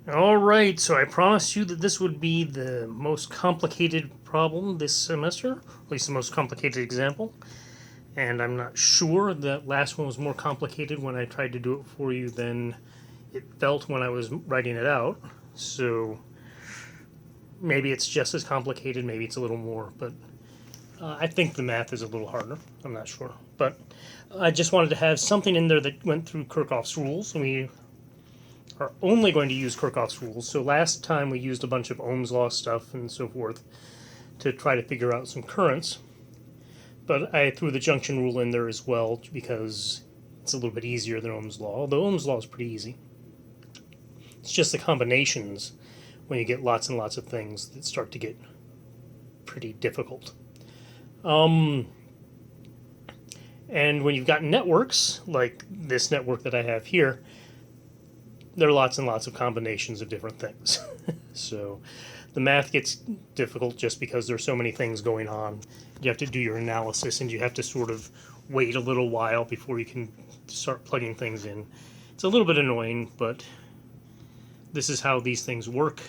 Alright, so I promised you that this would be the most complicated problem this semester, at least the most complicated example. And I'm not sure that last one was more complicated when I tried to do it for you than it felt when I was writing it out. So maybe it's just as complicated, maybe it's a little more, but I think the math is a little harder. I'm not sure. But I just wanted to have something in there that went through Kirchoff's rules, and we are only going to use Kirchoff's rules. So last time we used a bunch of Ohm's law stuff and so forth to try to figure out some currents. But I threw the junction rule in there as well because it's a little bit easier than Ohm's law. Although Ohm's law is pretty easy. It's just the combinations when you get lots and lots of things that start to get pretty difficult. And when you've got networks, like this network that I have here, there are lots and lots of combinations of different things. So the math gets difficult just because there's so many things going on. You have to do your analysis and you have to sort of wait a little while before you can start plugging things in. It's a little bit annoying, but this is how these things work.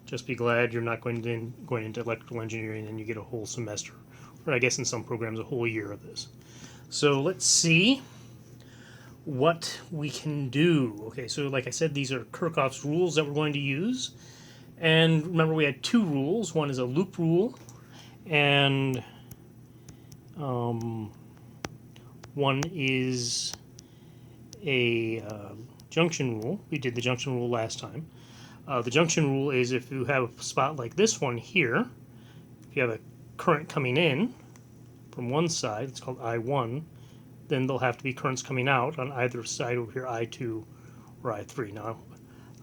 Just be glad you're not going into electrical engineering and you get a whole semester, or I guess in some programs a whole year of this. So let's see what we can do. Okay, so like I said, these are Kirchoff's rules that we're going to use. And remember, we had two rules. One is a loop rule, and one is a junction rule. We did the junction rule last time. The junction rule is if you have a spot like this one here, if you have a current coming in from one side, it's called I1, then there'll have to be currents coming out on either side over here, I2 or I3. Now,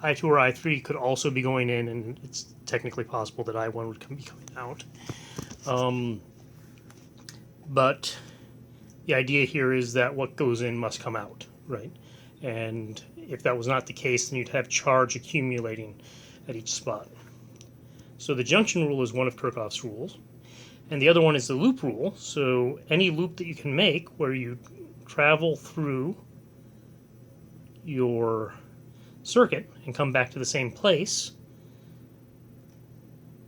I2 or I3 could also be going in, and it's technically possible that I1 would be coming out. But the idea here is that what goes in must come out, right? And if that was not the case, then you'd have charge accumulating at each spot. So the junction rule is one of Kirchoff's rules. And the other one is the loop rule. So any loop that you can make where you travel through your circuit and come back to the same place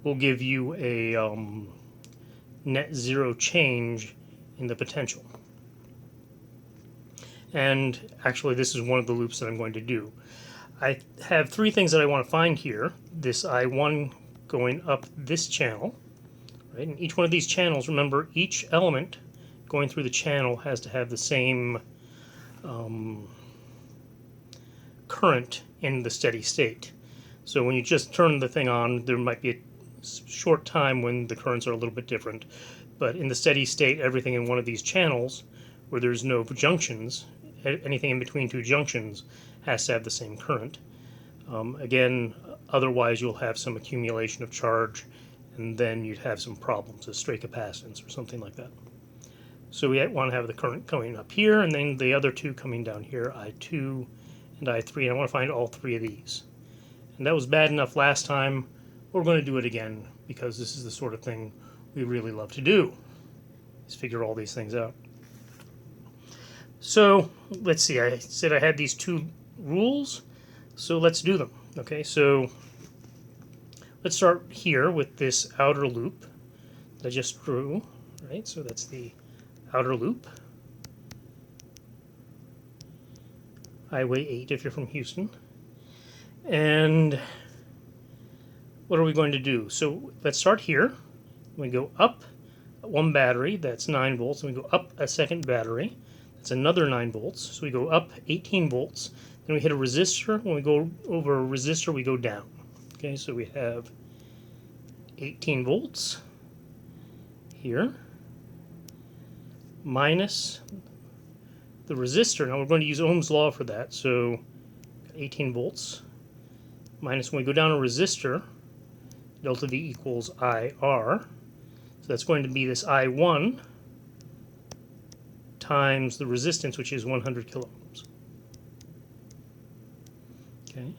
will give you a net zero change in the potential. And actually, this is one of the loops that I'm going to do. I have three things that I want to find here. This I1 going up this channel. Right? And each one of these channels, remember, each element going through the channel has to have the same current in the steady state. So when you just turn the thing on, there might be a short time when the currents are a little bit different. But in the steady state, everything in one of these channels, where there's no junctions, anything in between two junctions, has to have the same current. Again, otherwise you'll have some accumulation of charge, and then you'd have some problems, a stray capacitance or something like that. So we want to have the current coming up here, and then the other two coming down here, I2 and I3, and I want to find all three of these. And that was bad enough last time. We're going to do it again, because this is the sort of thing we really love to do, is figure all these things out. So let's see, I said I had these two rules, so let's do them. Okay, so let's start here with this outer loop that I just drew, right? So that's the outer loop. Highway 8 if you're from Houston. And what are we going to do? So let's start here. We go up one battery, that's 9 volts, and we go up a second battery, that's another 9 volts. So we go up 18 volts, then we hit a resistor. When we go over a resistor, we go down. Okay, so we have 18 volts here minus the resistor. Now we're going to use Ohm's law for that, so 18 volts minus, when we go down a resistor, delta V equals IR. So that's going to be this I1 times the resistance, which is 100 kilo ohms. Okay,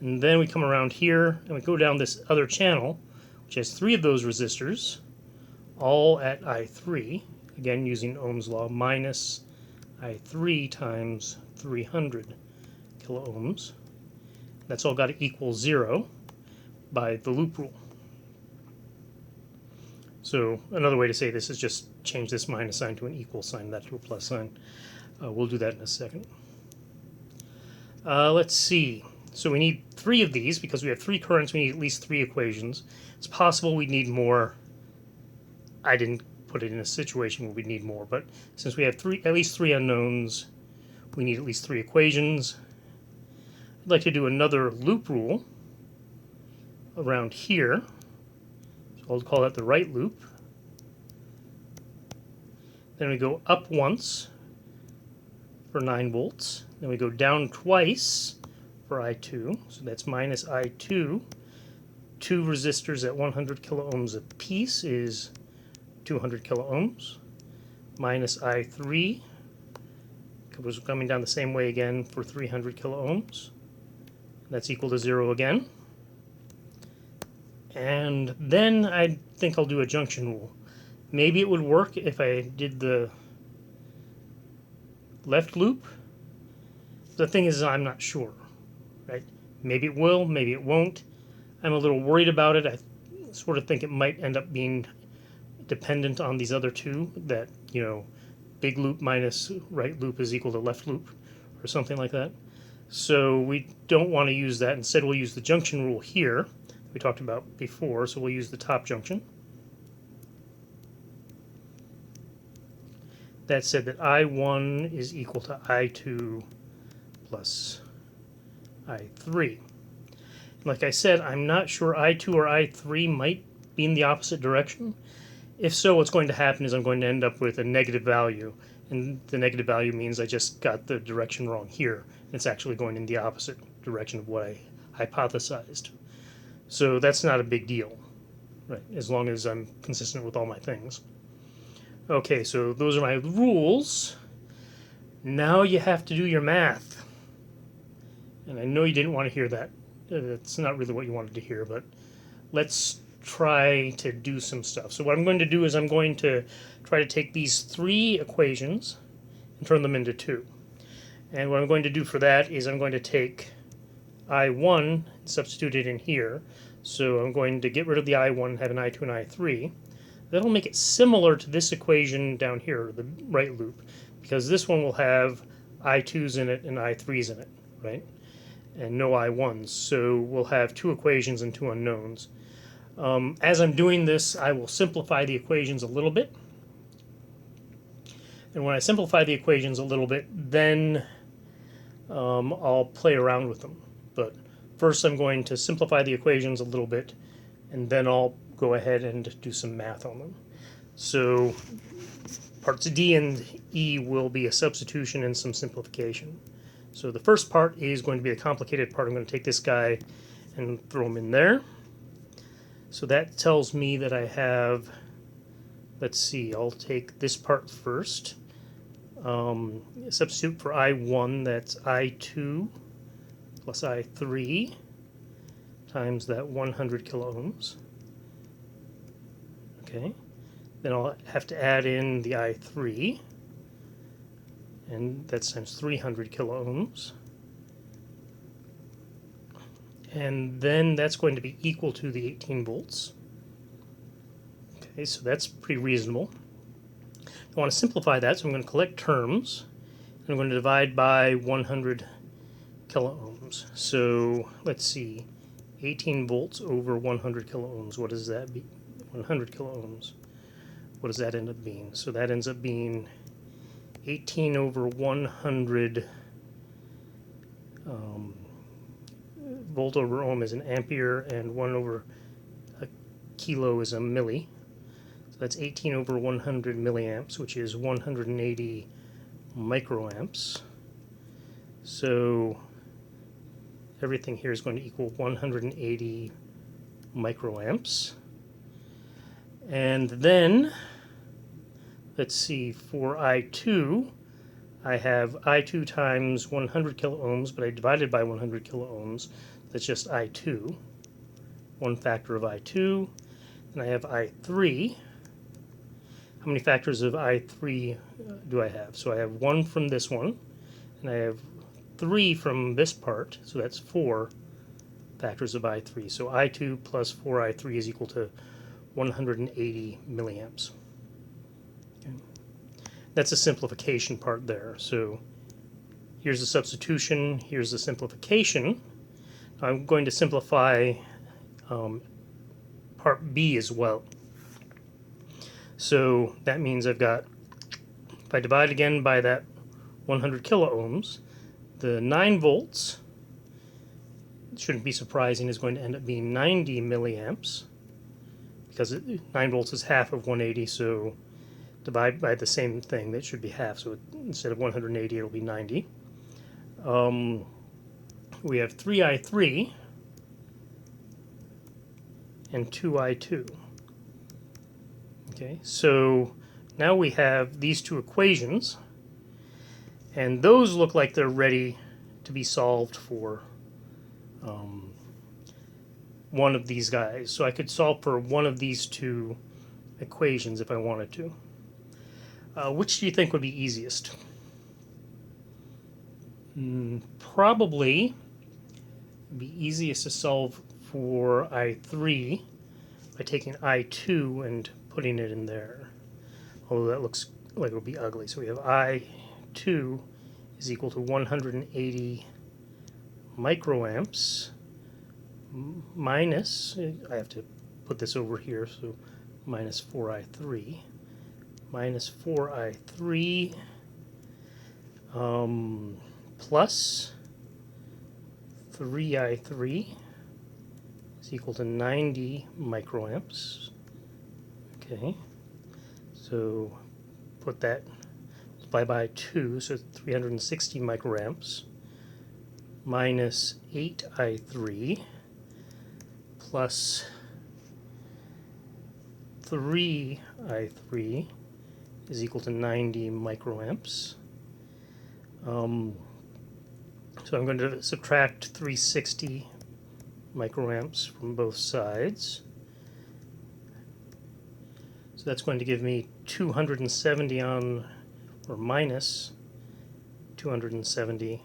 and then we come around here and we go down this other channel, which has three of those resistors, all at I3, again using Ohm's law, minus I3 times 300 kilo ohms. That's all got to equal 0 by the loop rule. So another way to say this is just change this minus sign to an equal sign, that to a plus sign. We'll do that in a second. Let's see. So we need 3 of these. Because we have 3 currents, we need at least 3 equations. It's possible we need more. I didn't put it in a situation where we need more, but since we have at least 3 unknowns, we need at least 3 equations. I'd like to do another loop rule around here. So I'll call that the right loop. Then we go up once for 9 volts. Then we go down twice for I2. So that's minus I2. 2 resistors at 100 kilo ohms apiece is 200 kilo ohms. Minus I3 was coming down the same way again for 300 kilo ohms. That's equal to 0 again. And then I think I'll do a junction rule. Maybe it would work if I did the left loop. The thing is, I'm not sure, right? Maybe it will, maybe it won't. I'm a little worried about it. I sort of think it might end up being dependent on these other two, that, you know, big loop minus right loop is equal to left loop or something like that. So we don't want to use that. Instead, we'll use the junction rule here we talked about before. So we'll use the top junction. That said that I1 is equal to I2 plus I3. Like I said, I'm not sure I2 or I3 might be in the opposite direction. If so, what's going to happen is I'm going to end up with a negative value. And the negative value means I just got the direction wrong here. It's actually going in the opposite direction of what I hypothesized. So that's not a big deal, right? As long as I'm consistent with all my things. Okay, so those are my rules. Now you have to do your math. And I know you didn't want to hear that. It's not really what you wanted to hear, but let's try to do some stuff. So what I'm going to do is I'm going to try to take these 3 equations and turn them into 2. And what I'm going to do for that is I'm going to take I1 and substitute it in here. So I'm going to get rid of the I1 and have an I2 and I3. That'll make it similar to this equation down here, the right loop, because this one will have I2s in it and I3s in it, right? And no I1s. So we'll have 2 equations and 2 unknowns. As I'm doing this, I will simplify the equations a little bit. And when I simplify the equations a little bit, then I'll play around with them. But first I'm going to simplify the equations a little bit, and then I'll go ahead and do some math on them. So parts D and E will be a substitution and some simplification. So the first part is going to be the complicated part. I'm going to take this guy and throw him in there. So that tells me that I have, let's see, I'll take this part first. Substitute for I1, that's I2 plus I3 times that 100 kilo ohms. Okay, then I'll have to add in the I3, and that's times 300 kilo ohms. And then that's going to be equal to the 18 volts. Okay, so that's pretty reasonable. I want to simplify that, so I'm going to collect terms, and I'm going to divide by 100 kilo ohms. So let's see, 18 volts over 100 kilo ohms. What does that be? 100 kilo ohms. What does that end up being? So that ends up being 18 over 100 volt over ohm is an ampere, and 1 over a kilo is a milli. So that's 18 over 100 milliamps, which is 180 microamps. So everything here is going to equal 180 microamps. And then, let's see, for I2, I have I2 times 100 kilo ohms, but I divided by 100 kilo ohms. That's just I2, one factor of I2. And I have I3. How many factors of I3 do I have? So I have 1 from this one, and I have 3 from this part, so that's 4 factors of I3. So I2 plus 4I3 is equal to 180 milliamps. Okay. That's a simplification part there. So here's the substitution, here's the simplification. I'm going to simplify part B as well. So that means I've got, if I divide again by that 100 kilo-ohms, the 9 volts, shouldn't be surprising, is going to end up being 90 milliamps, because 9 volts is half of 180, so divide by the same thing, that should be half, so instead of 180 it'll be 90. We have 3i3 and 2i2. Okay, so now we have these two equations, and those look like they're ready to be solved for one of these guys. So I could solve for one of these two equations if I wanted to. Which do you think would be easiest? Probably it'd be easiest to solve for I3 by taking I2 and putting it in there. Although that looks like it'll be ugly. So we have I2 is equal to 180 microamps minus, I have to put this over here, so minus 4i3, minus 4i3 plus 3i3 is equal to 90 microamps. Okay, so put that, multiply by 2, so 360 microamps minus 8i3 plus 3i3 is equal to 90 microamps. So I'm going to subtract 360 microamps from both sides. So that's going to give me 270 on, or minus 270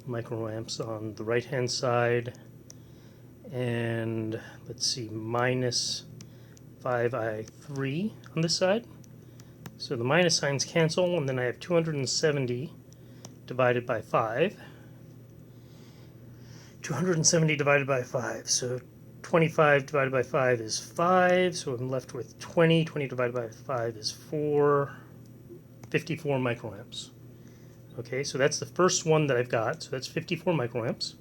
microamps on the right hand side, and let's see, minus 5i3 on this side. So the minus signs cancel, and then I have 270 divided by 5. 270 divided by 5, so 25 divided by 5 is 5, so I'm left with 20. 20 divided by 5 is 4, 54 microamps. Okay, so that's the first one that I've got, so that's 54 microamps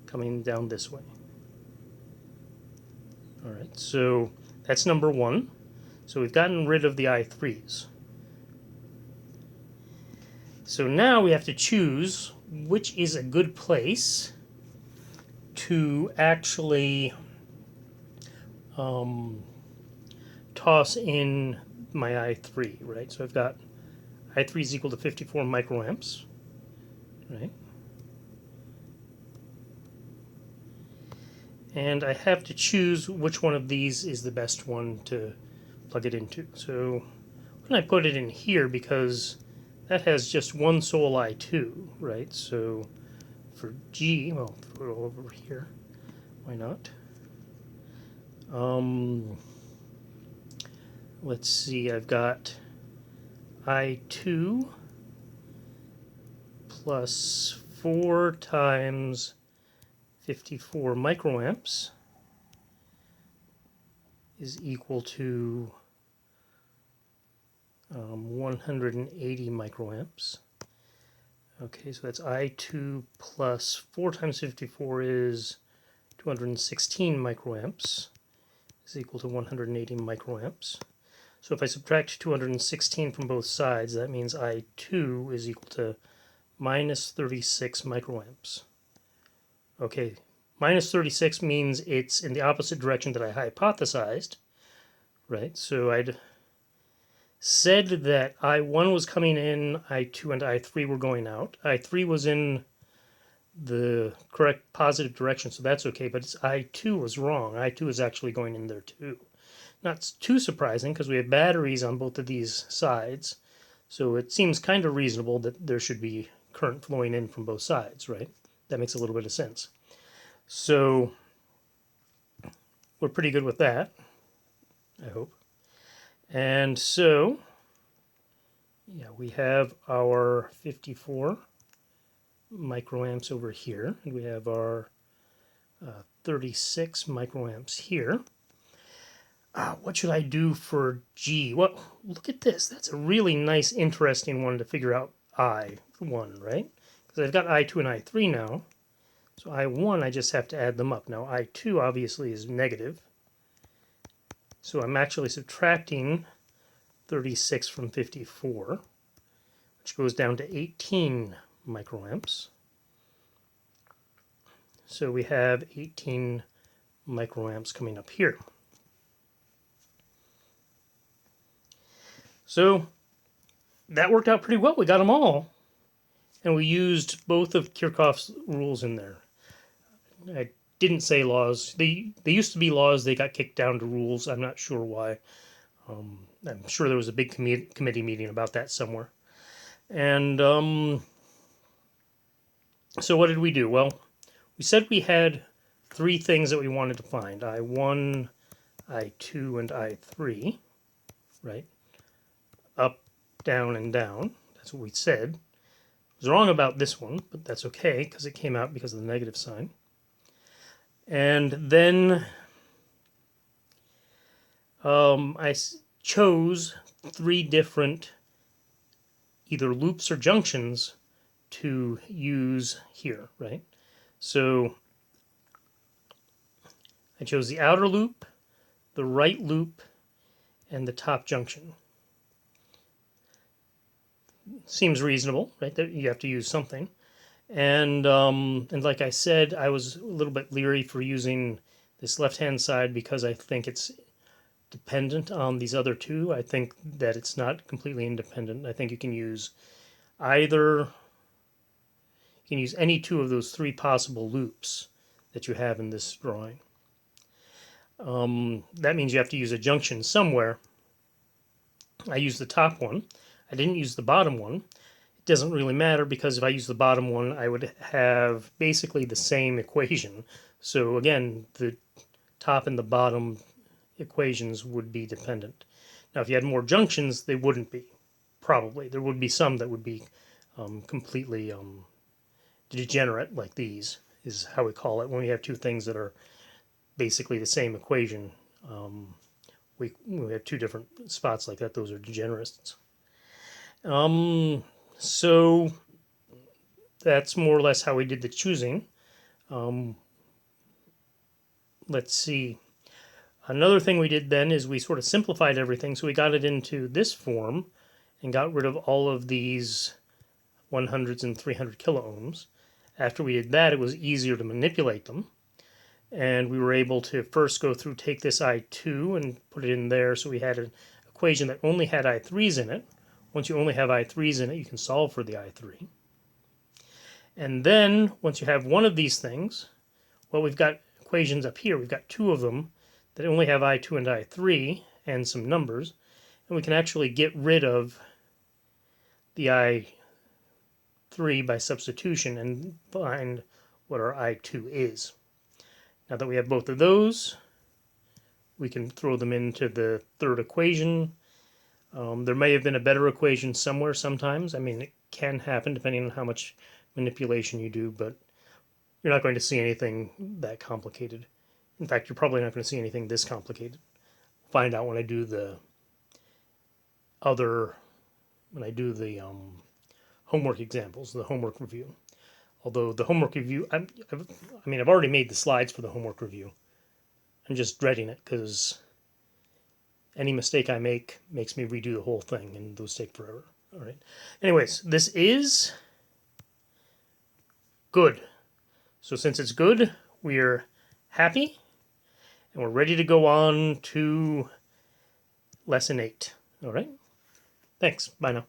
coming down this way. Alright, so that's number 1. So we've gotten rid of the I3s. So now we have to choose which is a good place to actually toss in my I3, right? So I've got I3 is equal to 54 microamps, right? And I have to choose which one of these is the best one to plug it into. So when I put it in here, because that has just one sole I2, right? So for G, well, throw it over here. Why not? Let's see, I've got I2 plus 4 times 54 microamps is equal to 180 microamps. Okay, so that's I2 plus 4 times 54 is 216 microamps is equal to 180 microamps. So if I subtract 216 from both sides, that means I2 is equal to minus 36 microamps. Okay, minus 36 means it's in the opposite direction that I hypothesized, right? So I'd said that I1 was coming in, I2 and I3 were going out. I3 was in the correct positive direction, so that's okay, but it's I2 was wrong. I2 is actually going in there too. Not too surprising because we have batteries on both of these sides, so it seems kind of reasonable that there should be current flowing in from both sides, right? That makes a little bit of sense. So we're pretty good with that, I hope. And so, yeah, we have our 54 microamps over here, and we have our 36 microamps here. What should I do for G? Well, look at this. That's a really nice, interesting one to figure out I1, right? Because I've got I2 and I3 now. So I1, I just have to add them up. Now I2 obviously is negative. So I'm actually subtracting 36 from 54, which goes down to 18 microamps. So we have 18 microamps coming up here. So that worked out pretty well. We got them all. And we used both of Kirchoff's rules in there. I didn't say laws. They used to be laws. They got kicked down to rules. I'm not sure why. I'm sure there was a big committee meeting about that somewhere. And so what did we do? Well, we said we had 3 things that we wanted to find. I1, I2, and I3. Right? Up, down, and down. That's what we said. I was wrong about this one, but that's okay because it came out because of the negative sign. And then I chose 3 different either loops or junctions to use here, right? So I chose the outer loop, the right loop, and the top junction. Seems reasonable, right? That you have to use something. And like I said, I was a little bit leery for using this left-hand side because I think it's dependent on these other 2. I think that it's not completely independent. I think you can use any 2 of those 3 possible loops that you have in this drawing. That means you have to use a junction somewhere. I used the top one. I didn't use the bottom one. It doesn't really matter because if I use the bottom one, I would have basically the same equation. So again, the top and the bottom equations would be dependent. Now, if you had more junctions, they wouldn't be. Probably. There would be some that would be completely degenerate, like these, is how we call it. When we have 2 things that are basically the same equation, we have 2 different spots like that. Those are degenerates. So that's more or less how we did the choosing. Let's see. Another thing we did then is we sort of simplified everything. So we got it into this form and got rid of all of these 100s and 300 kiloohms. After we did that, it was easier to manipulate them. And we were able to first go through, take this I2 and put it in there. So we had an equation that only had I3s in it. Once you only have I3s in it, you can solve for the I3. And then, once you have one of these things, well, we've got equations up here. We've got 2 of them that only have I2 and I3 and some numbers. And we can actually get rid of the I3 by substitution and find what our I2 is. Now that we have both of those, we can throw them into the 3rd equation. There may have been a better equation somewhere sometimes. I mean, it can happen depending on how much manipulation you do, but you're not going to see anything that complicated. In fact, you're probably not going to see anything this complicated. Find out when I do the homework examples, the homework review. Although the homework review, I've already made the slides for the homework review. I'm just dreading it because any mistake I make makes me redo the whole thing, and those take forever. All right. Anyways, this is good. So since it's good, we're happy, and we're ready to go on to lesson 8. All right. Thanks. Bye now.